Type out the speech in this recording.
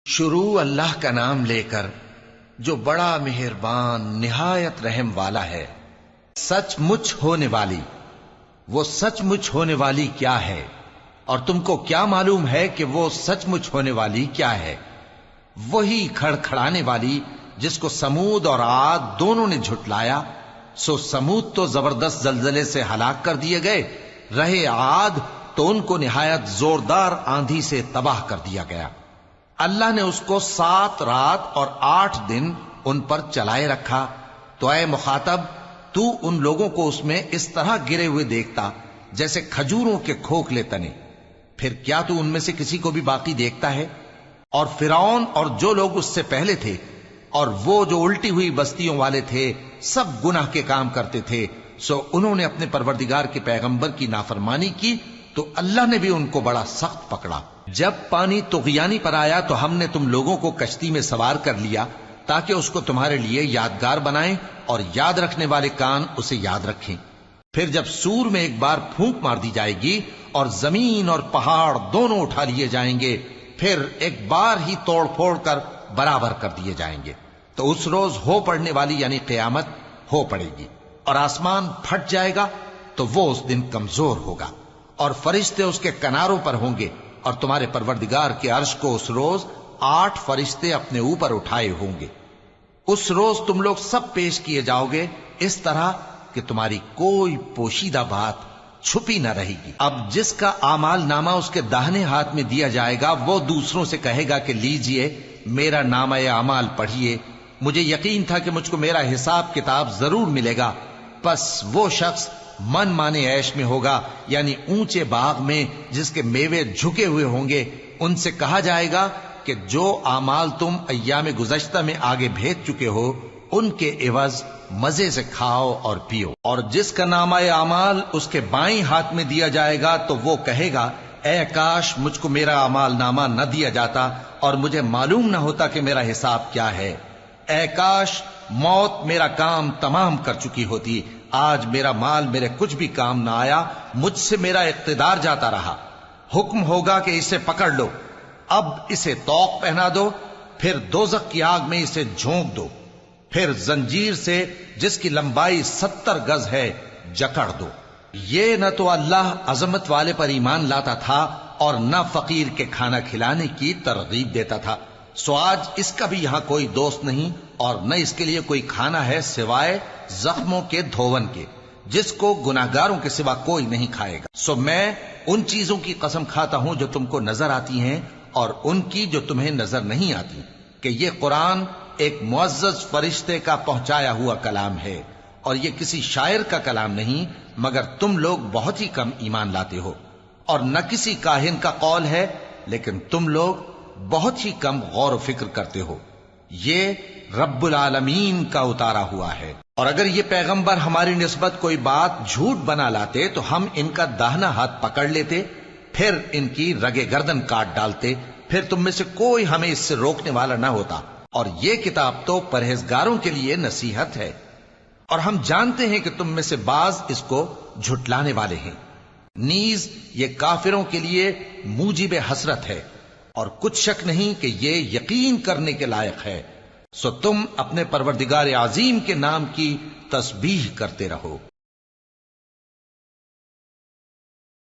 شروع اللہ کا نام لے کر جو بڑا مہربان نہایت رحم والا ہے۔ سچ مچ ہونے والی، وہ سچ مچ ہونے والی کیا ہے؟ اور تم کو کیا معلوم ہے کہ وہ سچ مچ ہونے والی کیا ہے؟ وہی کھڑکھڑانے والی جس کو سمود اور عاد دونوں نے جھٹلایا۔ سو سمود تو زبردست زلزلے سے ہلاک کر دیے گئے، رہے عاد تو ان کو نہایت زوردار آندھی سے تباہ کر دیا گیا۔ اللہ نے اس کو 7 رات اور 8 دن ان پر چلائے رکھا۔ تو اے مخاطب، تو ان لوگوں کو اس میں اس طرح گرے ہوئے دیکھتا جیسے کھجوروں کے کھوکھلے تنے، پھر کیا تو ان میں سے کسی کو بھی باقی دیکھتا ہے؟ اور فرعون اور جو لوگ اس سے پہلے تھے اور وہ جو الٹی ہوئی بستیوں والے تھے، سب گناہ کے کام کرتے تھے، سو انہوں نے اپنے پروردگار کے پیغمبر کی نافرمانی کی تو اللہ نے بھی ان کو بڑا سخت پکڑا۔ جب پانی طغیانی پر آیا تو ہم نے تم لوگوں کو کشتی میں سوار کر لیا تاکہ اس کو تمہارے لیے یادگار بنائیں اور یاد رکھنے والے کان اسے یاد رکھیں۔ پھر جب سور میں ایک بار پھونک مار دی جائے گی اور زمین اور پہاڑ دونوں اٹھا لیے جائیں گے، پھر ایک بار ہی توڑ پھوڑ کر برابر کر دیے جائیں گے، تو اس روز ہو پڑنے والی یعنی قیامت ہو پڑے گی، اور آسمان پھٹ جائے گا تو وہ اس دن کمزور ہوگا، اور فرشتے اس کے کناروں پر ہوں گے، اور تمہارے پروردگار کے عرش کو اس روز 8 فرشتے اپنے اوپر اٹھائے ہوں گے۔ اس روز تم لوگ سب پیش کیے جاؤ گے اس طرح کہ تمہاری کوئی پوشیدہ بات چھپی نہ رہے گی۔ اب جس کا اعمال نامہ اس کے داہنے ہاتھ میں دیا جائے گا، وہ دوسروں سے کہے گا کہ لیجئے میرا نامہ اعمال پڑھیے، مجھے یقین تھا کہ مجھ کو میرا حساب کتاب ضرور ملے گا۔ پس وہ شخص من مانے عیش میں ہوگا، یعنی اونچے باغ میں جس کے میوے جھکے ہوئے ہوں گے۔ ان سے کہا جائے گا کہ جو اعمال تم ایام گزشتہ میں آگے بھیج چکے ہو، ان کے عوض مزے سے کھاؤ اور پیو۔ اور جس کا نامہ اعمال اس کے بائیں ہاتھ میں دیا جائے گا تو وہ کہے گا، اے کاش مجھ کو میرا اعمال نامہ نہ دیا جاتا اور مجھے معلوم نہ ہوتا کہ میرا حساب کیا ہے۔ اے کاش موت میرا کام تمام کر چکی ہوتی، آج میرا مال میرے کچھ بھی کام نہ آیا، مجھ سے میرا اقتدار جاتا رہا۔ حکم ہوگا کہ اسے پکڑ لو، اب اسے طوق پہنا دو، پھر دوزخ کی آگ میں اسے جھونک دو، پھر زنجیر سے جس کی لمبائی 70 گز ہے جکڑ دو۔ یہ نہ تو اللہ عظمت والے پر ایمان لاتا تھا اور نہ فقیر کے کھانا کھلانے کی ترغیب دیتا تھا، سو آج اس کا بھی یہاں کوئی دوست نہیں اور نہ اس کے لیے کوئی کھانا ہے سوائے زخموں کے دھون کے، جس کو گناہگاروں کے سوا کوئی نہیں کھائے گا۔ سو میں ان چیزوں کی قسم کھاتا ہوں جو تم کو نظر آتی ہیں اور ان کی جو تمہیں نظر نہیں آتی، کہ یہ قرآن ایک معزز فرشتے کا پہنچایا ہوا کلام ہے، اور یہ کسی شاعر کا کلام نہیں، مگر تم لوگ بہت ہی کم ایمان لاتے ہو، اور نہ کسی کاہن کا قول ہے، لیکن تم لوگ بہت ہی کم غور و فکر کرتے ہو۔ یہ رب العالمین کا اتارا ہوا ہے۔ اور اگر یہ پیغمبر ہماری نسبت کوئی بات جھوٹ بنا لاتے تو ہم ان کا داہنا ہاتھ پکڑ لیتے، پھر ان کی رگے گردن کاٹ ڈالتے، پھر تم میں سے کوئی ہمیں اس سے روکنے والا نہ ہوتا۔ اور یہ کتاب تو پرہیزگاروں کے لیے نصیحت ہے، اور ہم جانتے ہیں کہ تم میں سے بعض اس کو جھٹلانے والے ہیں۔ نیز یہ کافروں کے لیے موجب حسرت ہے، اور کچھ شک نہیں کہ یہ یقین کرنے کے لائق ہے۔ سو تم اپنے پروردگار عظیم کے نام کی تسبیح کرتے رہو۔